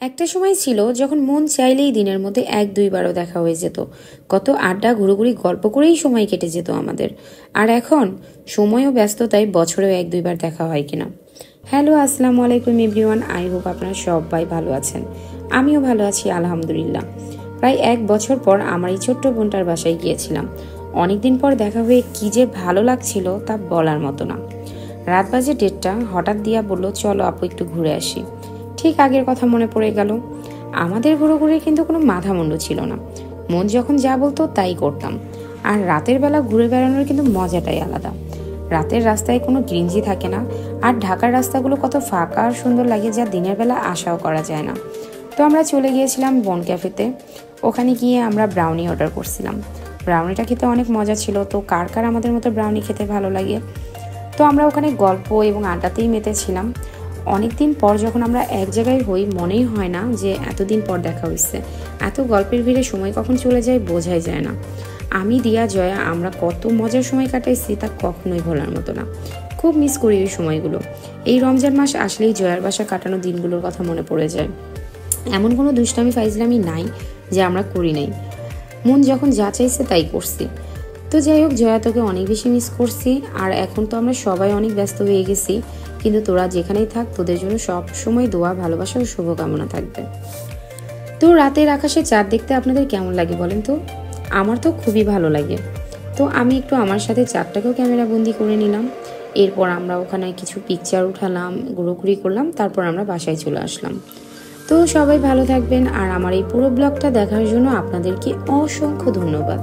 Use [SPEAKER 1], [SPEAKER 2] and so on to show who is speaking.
[SPEAKER 1] একটা সময় ছিল যখন মন চাইলেই দিনের মধ্যে 1-2বারও দেখা হয়ে যেত। কত আড্ডা, ঘুরোঘুরি, গল্প করেই সময় কেটে যেত আমাদের। আর এখন সময় ও ব্যস্ততায় বছরেও 1-2বার দেখা হয় কিনা। হ্যালো, আসসালামু আলাইকুম এভরিওয়ান। আই হোপ আপনারা সবাই ভালো আছেন। আমিও ভালো আছি আলহামদুলিল্লাহ। প্রায় 1 বছর পর আমার এই ছোট্ট বোনটার বাসায় গিয়েছিলাম। অনেকদিন পর দেখা হয়ে কি যে ভালো লাগছিল তা বলার মতো না। রাত বাজে 1:30, হঠাৎ দিয়া বলল, চলো আপু একটু ঘুরে আসি। ঠিক আগের কথা মনে পড়ে গেল। আমাদের ঘুরোঘুরির কিন্তু কোনো মাথা মুন্ডু ছিল না। মন যখন যা বলতো তাই করতাম। আর রাতের বেলা ঘুরে বেড়ানোর কিন্তু মজাটাই আলাদা। রাতের রাস্তায় কোনো গ্রিঞ্জি থাকে না। আর ঢাকার রাস্তাগুলো কত ফাঁকা আর সুন্দর লাগে, যা দিনের বেলা আশাও করা যায় না। তো আমরা চলে গিয়েছিলাম বন ক্যাফেতে। ওখানে গিয়ে আমরা ব্রাউনি অর্ডার করছিলাম। ব্রাউনিটা খেতে অনেক মজা ছিল। তো কার কার আমাদের মতো ব্রাউনি খেতে ভালো লাগে। তো আমরা ওখানে গল্প এবং আড্ডাতেই মেতেছিলাম। অনেকদিন পর যখন আমরা এক জায়গায় হই, মনেই হয় না যে এতদিন পর দেখা হয়েছে। এত গল্পের ভিড়ে সময় কখন চলে যায় বোঝাই যায় না। আমি, দিয়া, জয়া আমরা কত মজার সময় কাটাইছি তা কখনোই ভোলার মতো না। খুব মিস করি ওই সময়গুলো। এই রমজান মাস আসলেই জয়ার বাসা কাটানো দিনগুলোর কথা মনে পড়ে যায়। এমন কোনো দুষ্টামি ফাইজলামি নাই যে আমরা করি নাই। মন যখন যা চাইছে তাই করছি। তো যাই হোক, জয়া তোকে অনেক বেশি মিস করছি। আর এখন তো আমরা সবাই অনেক ব্যস্ত হয়ে গেছি, কিন্তু তোরা যেখানেই থাক তোদের জন্য সব সময় দোয়া, ভালোবাসা ও শুভকামনা থাকবে। তো রাতের আকাশে চাঁদ দেখতে আপনাদের কেমন লাগে বলেন তো? আমার তো খুবই ভালো লাগে। তো আমি একটু আমার সাথে চাঁদটাকেও ক্যামেরা বন্দি করে নিলাম। এরপর আমরা ওখানে কিছু পিকচার উঠালাম, ঘোরাঘুরি করলাম, তারপর আমরা বাসায় চলে আসলাম। তো সবাই ভালো থাকবেন। আর আমার এই পুরো ব্লগটা দেখার জন্য আপনাদেরকে অসংখ্য ধন্যবাদ।